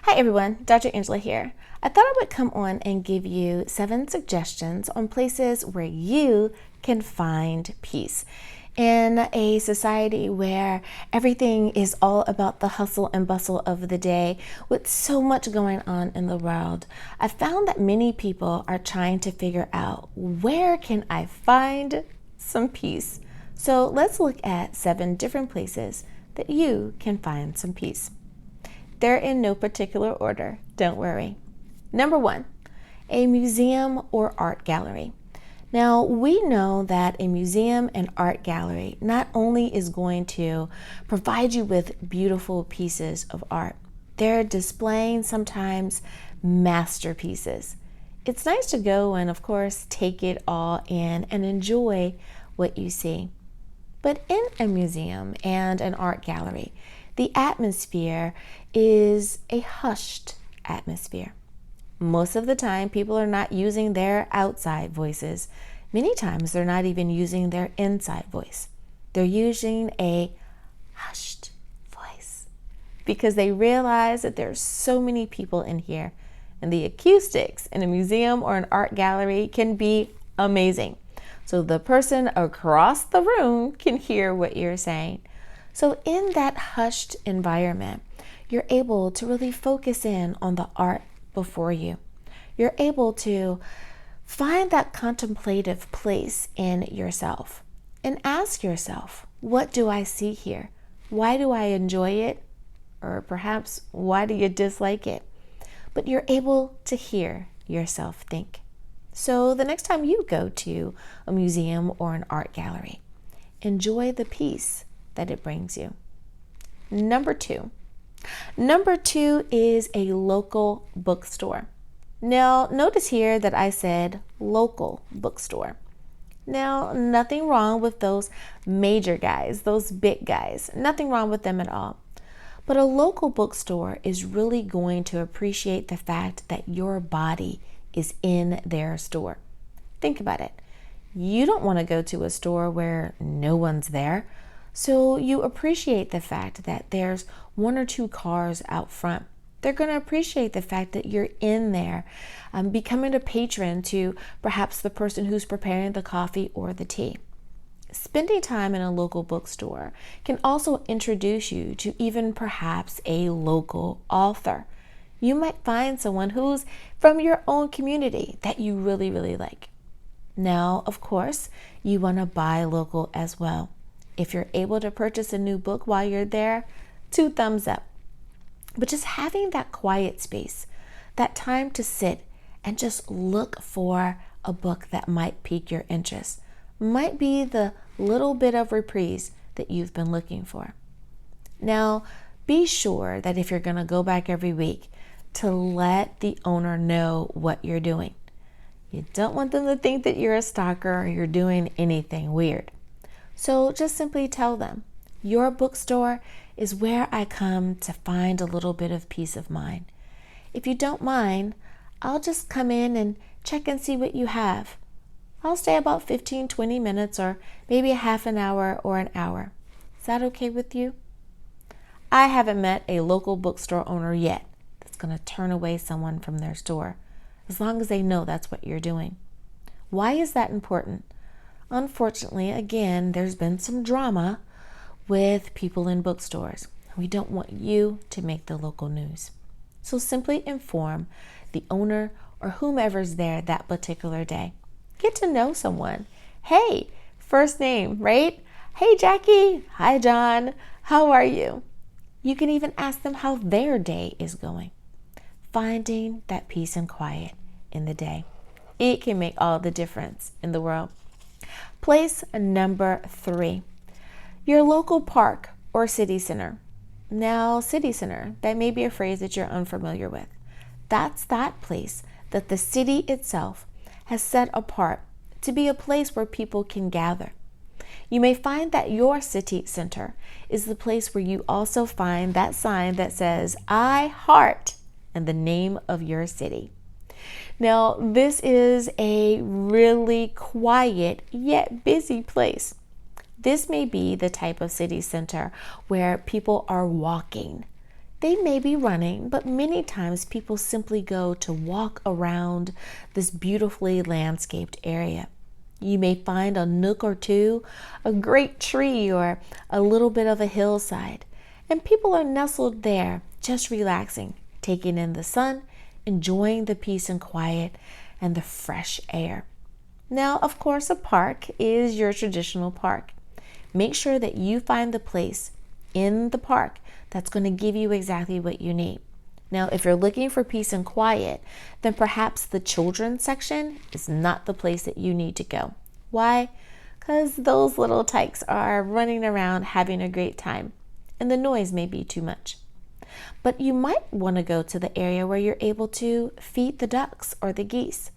Hi everyone, Dr. Angela here. I thought I would come on and give you 7 suggestions on places where you can find peace. In a society where everything is all about the hustle and bustle of the day, with so much going on in the world, I found that many people are trying to figure out, where can I find some peace? So let's look at 7 different places that you can find some peace. They're in no particular order, don't worry. Number 1, a museum or art gallery. Now, we know that a museum and art gallery not only is going to provide you with beautiful pieces of art, they're displaying sometimes masterpieces. It's nice to go and, of course, take it all in and enjoy what you see. But in a museum and an art gallery, the atmosphere is a hushed atmosphere. Most of the time, people are not using their outside voices. Many times, they're not even using their inside voice. They're using a hushed voice because they realize that there's so many people in here, and the acoustics in a museum or an art gallery can be amazing. So the person across the room can hear what you're saying. So in that hushed environment, you're able to really focus in on the art before you. You're able to find that contemplative place in yourself and ask yourself, what do I see here? Why do I enjoy it? Or perhaps, why do you dislike it? But you're able to hear yourself think. So the next time you go to a museum or an art gallery, enjoy the peace that it brings you. Number 2 is a local bookstore. Now, notice here that I said local bookstore. Now, nothing wrong with those major guys, those big guys. Nothing wrong with them at all. But a local bookstore is really going to appreciate the fact that your body is in their store. Think about it. You don't want to go to a store where no one's there. So you appreciate the fact that there's 1 or 2 cars out front. They're going to appreciate the fact that you're in there, becoming a patron to perhaps the person who's preparing the coffee or the tea. Spending time in a local bookstore can also introduce you to even perhaps a local author. You might find someone who's from your own community that you really, really like. Now, of course, you want to buy local as well. If you're able to purchase a new book while you're there, 2 thumbs up. But just having that quiet space, that time to sit and just look for a book that might pique your interest, might be the little bit of reprise that you've been looking for. Now, be sure that if you're going to go back every week, to let the owner know what you're doing. You don't want them to think that you're a stalker or you're doing anything weird. So just simply tell them, your bookstore is where I come to find a little bit of peace of mind. If you don't mind, I'll just come in and check and see what you have. I'll stay about 15-20 minutes or maybe a half an hour or an hour. Is that okay with you? I haven't met a local bookstore owner yet that's going to turn away someone from their store, as long as they know that's what you're doing. Why is that important? Unfortunately, again, there's been some drama with people in bookstores. We don't want you to make the local news. So simply inform the owner or whomever's there that particular day. Get to know someone. Hey, first name, right? Hey, Jackie. Hi, John. How are you? You can even ask them how their day is going. Finding that peace and quiet in the day. It can make all the difference in the world. Place number 3, your local park or city center. Now, city center, that may be a phrase that you're unfamiliar with. That's that place that the city itself has set apart to be a place where people can gather. You may find that your city center is the place where you also find that sign that says, I heart, and the name of your city. Now, this is a really quiet yet busy place. This may be the type of city center where people are walking, They may be running, but many times people simply go to walk around this beautifully landscaped area. You may find a nook or two, a great tree, or a little bit of a hillside, and people are nestled there, just relaxing, taking in the sun, enjoying the peace and quiet and the fresh air. Now, of course, a park is your traditional park. Make sure that you find the place in the park that's going to give you exactly what you need. Now, if you're looking for peace and quiet, then perhaps the children's section is not the place that you need to go. Why? Because those little tykes are running around having a great time, and the noise may be too much. But you might want to go to the area where you're able to feed the ducks or the geese.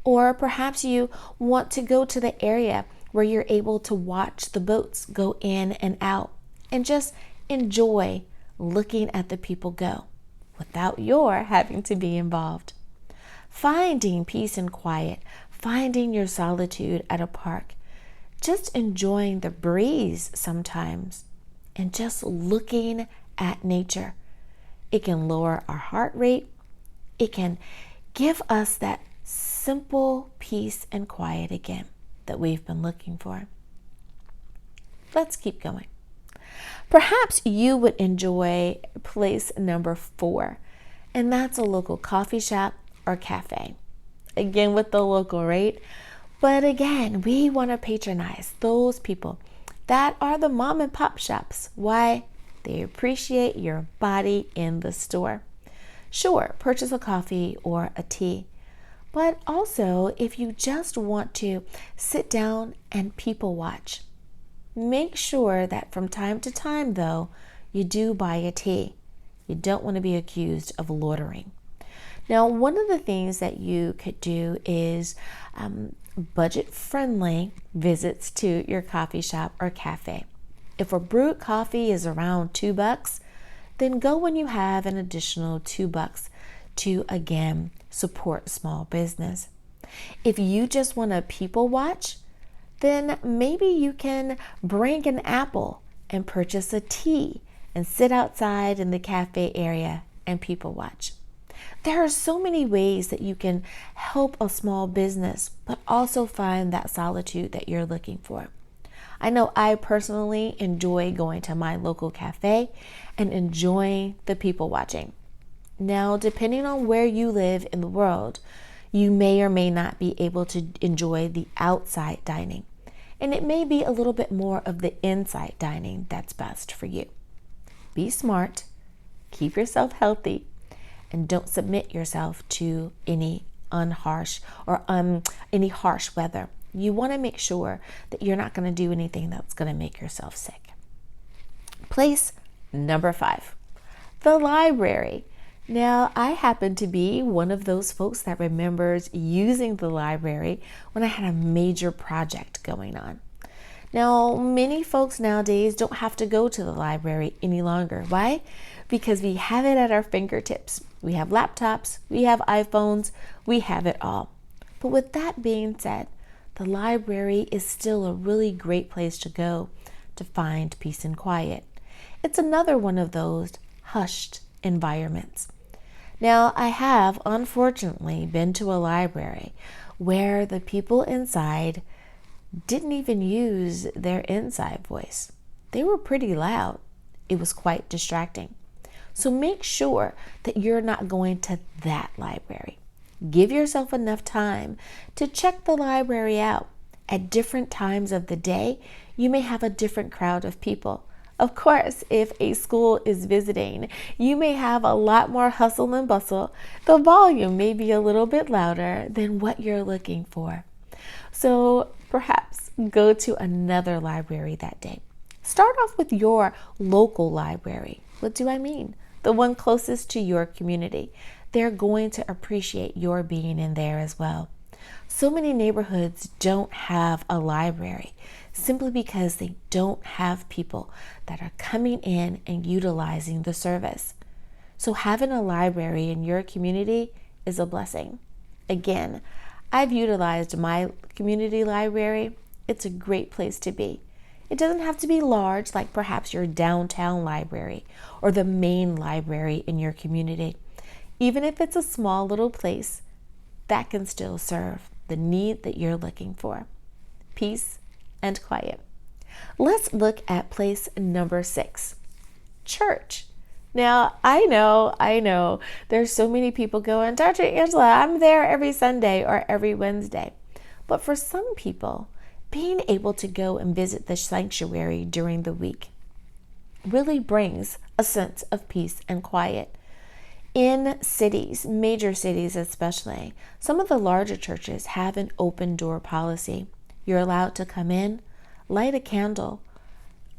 Or perhaps you want to go to the area where you're able to watch the boats go in and out and just enjoy looking at the people go without your having to be involved. Finding peace and quiet, finding your solitude at a park, just enjoying the breeze sometimes, and just looking at nature. It can lower our heart rate. It can give us that simple peace and quiet again that we've been looking for. Let's keep going. Perhaps you would enjoy place number 4, and that's a local coffee shop or cafe. Again, with the local rate, but again, we want to patronize those people that are the mom and pop shops. Why? They appreciate your body in the store. Sure, purchase a coffee or a tea, but also if you just want to sit down and people watch, make sure that from time to time, though, you do buy a tea. You don't want to be accused of loitering. Now, one of the things that you could do is budget-friendly visits to your coffee shop or cafe. If a brewed coffee is around $2, then go when you have an additional $2 to, again, support small business. If you just want to people watch, then maybe you can bring an apple and purchase a tea and sit outside in the cafe area and people watch. There are so many ways that you can help a small business, but also find that solitude that you're looking for. I know I personally enjoy going to my local cafe and enjoying the people watching. Now, depending on where you live in the world, you may or may not be able to enjoy the outside dining. And it may be a little bit more of the inside dining that's best for you. Be smart, keep yourself healthy, and don't submit yourself to any harsh weather. You want to make sure that you're not going to do anything that's going to make yourself sick. Place number 5, the library. Now, I happen to be one of those folks that remembers using the library when I had a major project going on. Now, many folks nowadays don't have to go to the library any longer. Why? Because we have it at our fingertips. We have laptops, we have iPhones, we have it all. But with that being said, the library is still a really great place to go to find peace and quiet. It's another one of those hushed environments. Now, I have unfortunately been to a library where the people inside didn't even use their inside voice. They were pretty loud. It was quite distracting. So make sure that you're not going to that library. Give yourself enough time to check the library out. At different times of the day, you may have a different crowd of people. Of course, if a school is visiting, you may have a lot more hustle and bustle. The volume may be a little bit louder than what you're looking for. So perhaps go to another library that day. Start off with your local library. What do I mean? The one closest to your community. They're going to appreciate your being in there as well. So many neighborhoods don't have a library simply because they don't have people that are coming in and utilizing the service. So having a library in your community is a blessing. Again, I've utilized my community library. It's a great place to be. It doesn't have to be large, like perhaps your downtown library or the main library in your community. Even if it's a small little place, that can still serve the need that you're looking for: peace and quiet. Let's look at place number 6, church. Now, I know, there's so many people going, Dr. Angela, I'm there every Sunday or every Wednesday. But for some people, being able to go and visit the sanctuary during the week really brings a sense of peace and quiet. In cities, major cities especially, some of the larger churches have an open door policy. You're allowed to come in, light a candle,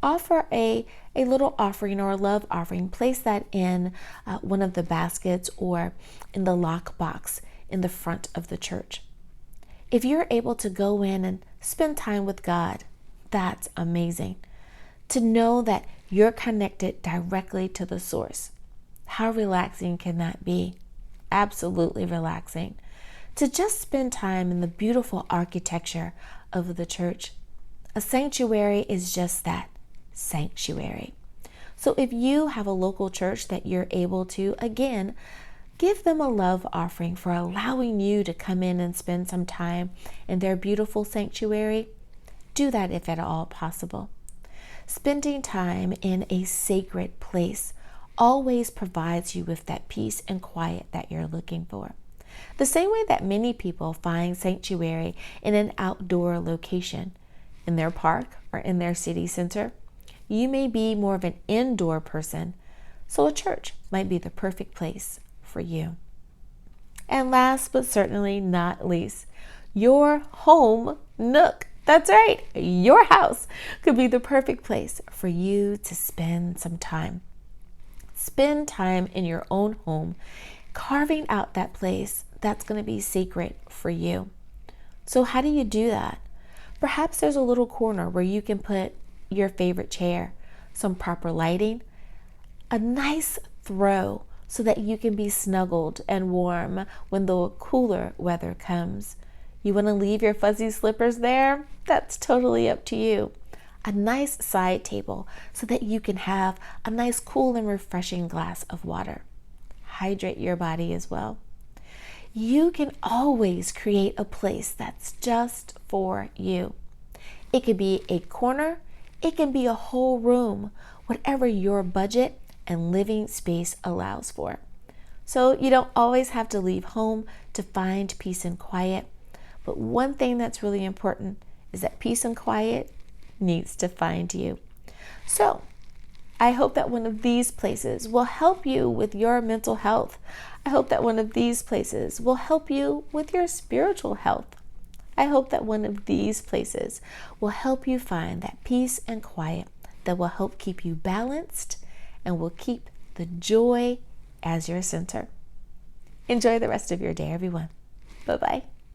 offer a little offering or a love offering, place that in one of the baskets or in the lock box in the front of the church. If you're able to go in and spend time with God, that's amazing. To know that you're connected directly to the source. How relaxing can that be? Absolutely relaxing. To just spend time in the beautiful architecture of the church. A sanctuary is just that, sanctuary. So if you have a local church that you're able to, again, give them a love offering for allowing you to come in and spend some time in their beautiful sanctuary. Do that if at all possible. Spending time in a sacred place always provides you with that peace and quiet that you're looking for. The same way that many people find sanctuary in an outdoor location, in their park or in their city center, you may be more of an indoor person, so a church might be the perfect place for you. And last but certainly not least, your home nook. That's right, your house could be the perfect place for you to spend some time. Spend time in your own home, carving out that place that's going to be sacred for you. So how do you do that? Perhaps there's a little corner where you can put your favorite chair, some proper lighting, a nice throw so that you can be snuggled and warm when the cooler weather comes. You want to leave your fuzzy slippers there? That's totally up to you. A nice side table so that you can have a nice cool and refreshing glass of water. Hydrate your body as well. You can always create a place that's just for you. It could be a corner, it can be a whole room, whatever your budget and living space allows for. So you don't always have to leave home to find peace and quiet. But one thing that's really important is that peace and quiet needs to find you. So I hope that one of these places will help you with your mental health. I hope that one of these places will help you with your spiritual health. I hope that one of these places will help you find that peace and quiet that will help keep you balanced and will keep the joy as your center. Enjoy the rest of your day, everyone. Bye-bye.